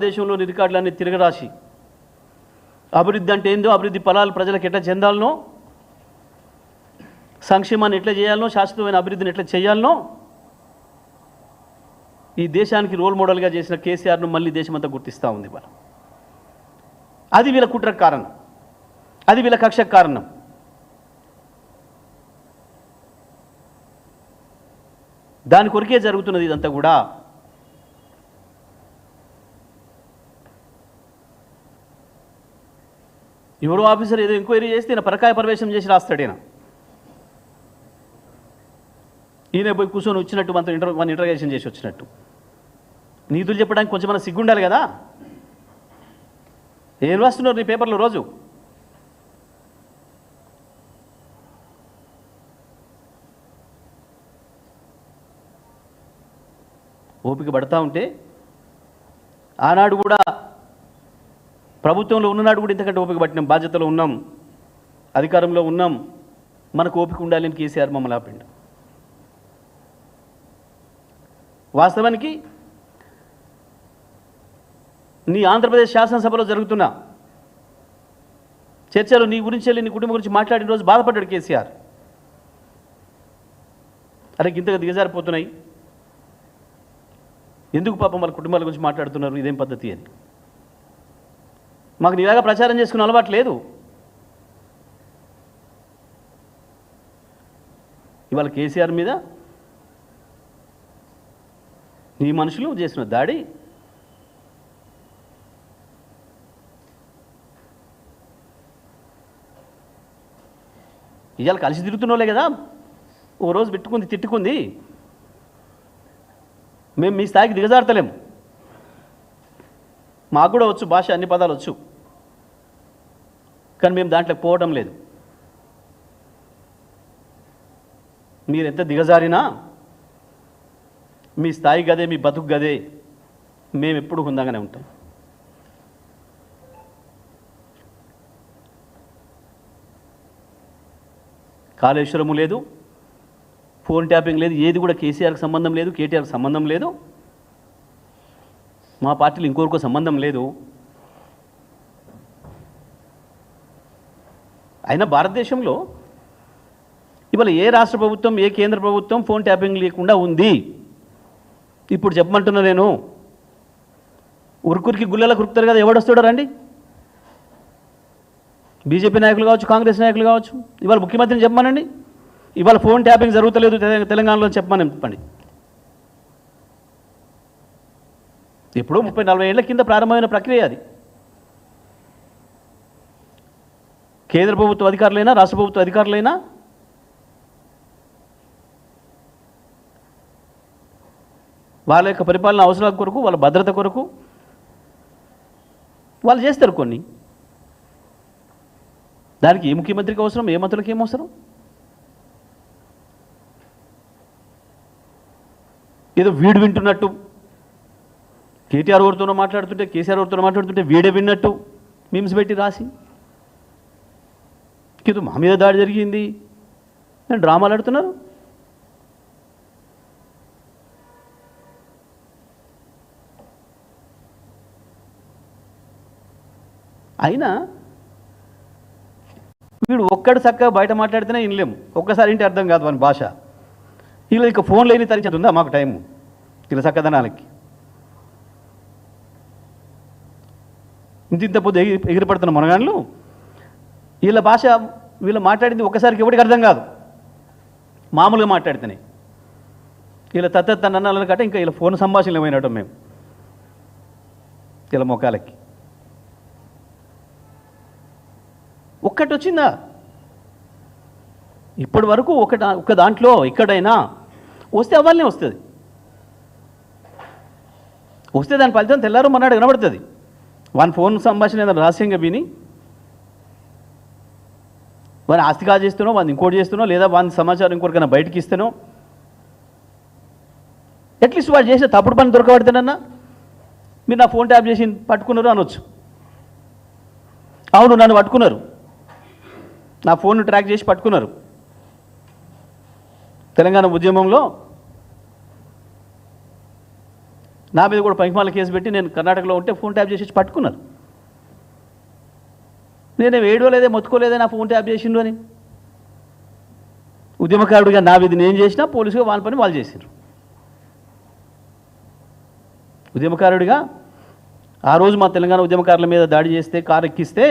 దేశంలోని రికార్డులన్నీ తిరగరాసి అభివృద్ధి అంటే ఏందో, అభివృద్ధి ఫలాలు ప్రజలకు ఎట్లా చెందాలనో, సంక్షేమాన్ని ఎట్లా చేయాలనో, శాశ్వతమైన అభివృద్ధిని ఎట్లా చేయాలనో ఈ దేశానికి రోల్ మోడల్గా చేసిన కేసీఆర్ను మళ్ళీ దేశమంతా గుర్తిస్తూ ఉంది. మనం అది వీళ్ళ కుట్రకు కారణం, అది వీళ్ళ కక్షకు కారణం. దాని కొరికే జరుగుతున్నది ఇదంతా కూడా. ఎవరో ఆఫీసర్ ఏదో ఎంక్వైరీ చేస్తే ఈయన పరకాయ ప్రవేశం చేసి రాస్తాడు. ఈయన పోయి కూర్చొని వచ్చినట్టు మన ఇంటర్గేషన్ చేసి వచ్చినట్టు నీతులు చెప్పడానికి కొంచెం మన సిగ్గుండాలి కదా. ఏం రాస్తున్నారు నీ పేపర్లో రోజు? ఓపిక పడతా ఉంటే ఆనాడు కూడా ప్రభుత్వంలో ఉన్ననాడు కూడా ఇంతకంటే ఓపిక పట్టినాం, బాధ్యతలో ఉన్నాం, అధికారంలో ఉన్నాం, మనకు ఓపిక ఉండాలని కేసీఆర్ మమ్మల్ని ఆపిండు. వాస్తవానికి నీ ఆంధ్రప్రదేశ్ శాసనసభలో జరుగుతున్న చర్చలు నీ గురించి వెళ్ళి నీ కుటుంబం గురించి మాట్లాడిన రోజు బాధపడ్డాడు కేసీఆర్. అరే ఇంతగా దిగజారిపోతున్నాయి, ఎందుకు పాపం వాళ్ళ కుటుంబాల గురించి మాట్లాడుతున్నారు, ఇదేం పద్ధతి అని. మాకు నీలాగా ప్రచారం చేసుకునే అలవాటు లేదు. ఇవాళ కేసీఆర్ మీద నీ మనుషులు చేసిన దాడి ఇవాళ కలిసి తిరుగుతున్నోలే కదా. ఓ రోజు తిట్టుకుంది, మేము మీ స్థాయికి దిగజారుతలేము, మాకు కూడా వచ్చు భాష, అన్ని పదాలు వచ్చు, కానీ మేము దాంట్లోకి పోవడం లేదు. మీరు ఎంత దిగజారినా మీ స్థాయి గదే, మీ బతుకు గదే, మేము ఎప్పుడు హుందాగానే ఉంటాం. కాళేశ్వరము లేదు, ఫోన్ ట్యాపింగ్ లేదు, ఏది కూడా కేసీఆర్కి సంబంధం లేదు, కేటీఆర్కి సంబంధం లేదు, మా పార్టీలు ఇంకొకరికో సంబంధం లేదు. అయినా భారతదేశంలో ఇవాళ ఏ రాష్ట్ర ప్రభుత్వం, ఏ కేంద్ర ప్రభుత్వం ఫోన్ ట్యాపింగ్ లేకుండా ఉంది? ఇప్పుడు చెప్పమంటున్నా నేను, ఉరుకురికి గుళ్ళలా కురుకుతారు కదా, ఎవడొస్తాడో రండి. బీజేపీ నాయకులు కావచ్చు, కాంగ్రెస్ నాయకులు కావచ్చు, ఇవాళ ముఖ్యమంత్రిని చెప్పమనండి, ఇవాళ ఫోన్ ట్యాపింగ్ జరుగుతలేదు తెలంగాణలో చెప్పండి. ఎప్పుడో 30-40 ఏళ్ల కింద ప్రారంభమైన ప్రక్రియ అది. కేంద్ర ప్రభుత్వ అధికారులైనా, రాష్ట్ర ప్రభుత్వ అధికారులైనా వాళ్ళ యొక్క పరిపాలన అవసరాల కొరకు, వాళ్ళ భద్రత కొరకు వాళ్ళు చేస్తారు కొన్ని. దానికి ఏ ముఖ్యమంత్రికి అవసరం, ఏ మంత్రులకి ఏమవసరం? ఏదో వీడు వింటున్నట్టు, కేటీఆర్ ఎవరితోనో మాట్లాడుతుంటే, కేసీఆర్ ఎవరితోనో మాట్లాడుతుంటే వీడే విన్నట్టు మీమ్స్ పెట్టి రాసి ఏదో మా మీద దాడి జరిగింది నేను డ్రామాలు ఆడుతున్నారు. అయినా వీడు ఒక్కడు చక్కగా బయట మాట్లాడితేనే వినలేము, ఒక్కసారి ఇంటి అర్థం కాదు మన భాష. వీళ్ళు ఇక ఫోన్లో ఎన్ని తరిచేది ఉందా మాకు టైము వీళ్ళ చక్కదనాలకి? ఇంత పొద్దు ఎగిరిపడుతున్న మనగాళ్ళు వీళ్ళ భాష, వీళ్ళు మాట్లాడింది ఒక్కసారికి ఎవరికి అర్థం కాదు, మామూలుగా మాట్లాడితేనే. వీళ్ళ తన్ననాలను కట్ట ఇంకా వీళ్ళ ఫోన్ సంభాషణలు ఏమైనట్టు మేము వీళ్ళ మొక్కలకి. ఒక్కటి వచ్చిందా ఇప్పటి వరకు? ఒక దాంట్లో ఎక్కడైనా వస్తే అవ్వాలనే వస్తుంది, వస్తే దాని ఫలితం తెల్లారు మన్నాడు కనబడుతుంది. వాని ఫోన్ సంభాషణ ఏదైనా రహస్యంగా విని వాని ఆస్తి కాజేస్తానో, వాడిని ఇంకోటి చేస్తానో, లేదా వాని సమాచారం ఇంకొకరికైనా బయటికి ఇస్తానో, అట్లీస్ట్ వాడు చేసే తప్పుడు పని దొరకబడితేనన్నా మీరు నా ఫోన్ ట్యాప్ చేసి పట్టుకున్నారు అనొచ్చు. అవును, నన్ను పట్టుకున్నారు, నా ఫోన్ను ట్రాక్ చేసి పట్టుకున్నారు. తెలంగాణ ఉద్యమంలో నా మీద కూడా పనికిమాల కేసు పెట్టి నేను కర్ణాటకలో ఉంటే ఫోన్ ట్యాప్ చేసి పట్టుకున్నారు. నేనే ఏడవలేదే మొత్తుకోలేదే నా ఫోన్ ట్యాప్ చేసిండు అని. ఉద్యమకారుడిగా నా విధి నేను చేసినా, పోలీసుగా వాళ్ళ పని వాళ్ళు చేశారు. ఉద్యమకారుడిగా ఆ రోజు మా తెలంగాణ ఉద్యమకారుల మీద దాడి చేస్తే, కారు ఎక్కిస్తే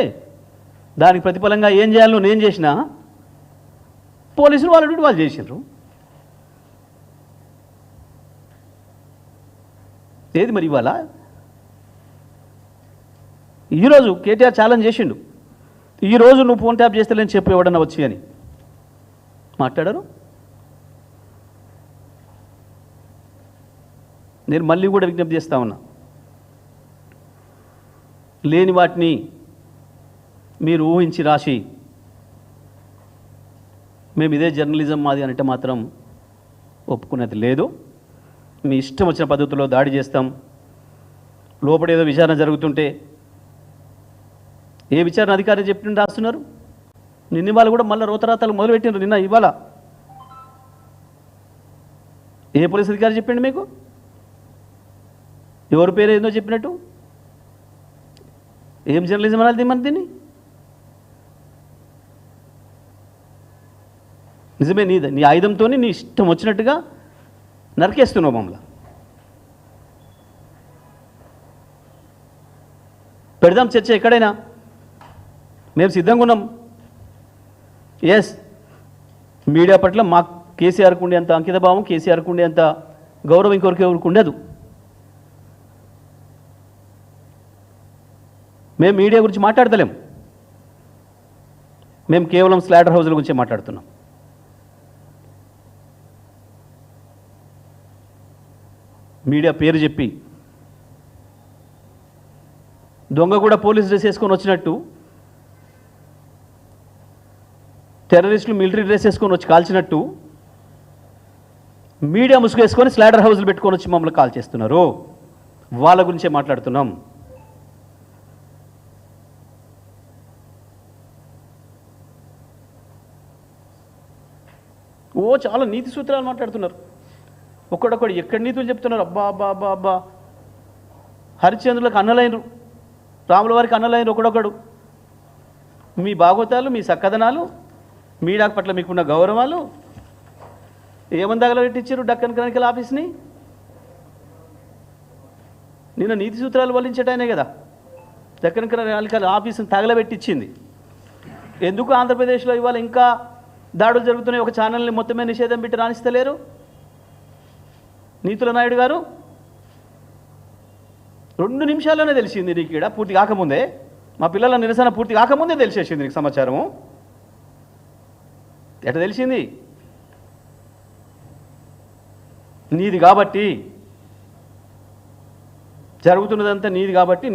దానికి ప్రతిఫలంగా ఏం చేయాలో నేను చేసినా, పోలీసులు వాళ్ళ డ్యూటీ వాళ్ళు చేశారు. ఏది మరి ఇవాళ ఈరోజు కేటీఆర్ ఛాలెంజ్ చేసిండు, ఈరోజు నువ్వు ఫోన్ ట్యాప్ చేస్తలేని చెప్పు ఎవడన్నా వచ్చి అని మాట్లాడారు. నేను మళ్ళీ కూడా విజ్ఞప్తి చేస్తా ఉన్నా, లేని వాటిని మీరు ఊహించి రాసి మేము ఇదే జర్నలిజం మాది అంటే మాత్రం ఒప్పుకునేది లేదు. మీ ఇష్టం వచ్చిన పద్ధతిలో దాడి చేస్తాం. లోపడేదో విచారణ జరుగుతుంటే ఏ విచారణ అధికారి చెప్పిన రాస్తున్నారు. నిన్న ఇవాళ కూడా మళ్ళీ రోతరాతలు మొదలుపెట్టినారు. నిన్న ఇవాళ ఏ పోలీస్ అధికారి చెప్పిండు మీకు? ఎవరి పేరు ఏందో చెప్పినట్టు? ఏం జర్నలిజం అనాలి మన దీన్ని? నిజమే, నీ ఆయుధంతో నీ ఇష్టం వచ్చినట్టుగా నరికేస్తున్నావు మమ్మల్ని. పెడదాం చర్చ ఎక్కడైనా, మేము సిద్ధంగా ఉన్నాం. ఎస్, మీడియా పట్ల మా కేసీఆర్కు ఉండేంత అంకితభావం, కేసీఆర్కు ఉండేంత గౌరవం ఇంకొకరికి ఎవరికి ఉండదు. మేము మీడియా గురించి మాట్లాడతలేం, మేము కేవలం స్లాటర్ హౌస్ల గురించే మాట్లాడుతున్నాం. మీడియా పేరు చెప్పి దొంగ కూడా పోలీస్ డ్రెస్ వేసుకొని వచ్చినట్టు, టెర్రరిస్టులు మిలిటరీ డ్రెస్ వేసుకొని వచ్చి కాల్చినట్టు మీడియా ముసుగేసుకొని స్లాటర్ హౌస్లు పెట్టుకొని వచ్చి మమ్మల్ని కాల్ చేస్తున్నారు. వాళ్ళ గురించే మాట్లాడుతున్నాం. చాలా నీతి సూత్రాలు మాట్లాడుతున్నారు. ఒక్కడొక్కడు ఎక్కడి నీతులు చెప్తున్నారు. అబ్బా అబ్బా అబ్బా అబ్బా, హరిశ్చంద్రులకు అన్నలైనరు, రాముల వారికి అన్నలైనరు ఒకడొక్కడు. మీ భాగవతాలు, మీ సక్కదనాలు, మీడియా పట్ల మీకున్న గౌరవాలు ఏమని తగలబెట్టించారు డక్కన్ క్రానికల్ ఆఫీస్ని? నిన్న నీతి సూత్రాలు వల్లించటానే కదా డక్కన్ క్రానికల్ ఆఫీస్ని తగలబెట్టించింది. ఎందుకు ఆంధ్రప్రదేశ్లో ఇవాళ ఇంకా దాడులు జరుగుతున్నాయి? ఒక ఛానల్ని మొత్తమే నిషేధం పెట్టి రాణిస్తలేరు నీతుల నాయుడు గారు. 2 నిమిషాల్లోనే తెలిసింది నీకు. ఇక్కడ పూర్తి కాకముందే, మా పిల్లల నిరసన పూర్తి కాకముందే తెలిసేసింది నీకు సమాచారము. ఎట తెలిసింది? నీది కాబట్టి, జరుగుతున్నదంతా నీది కాబట్టి,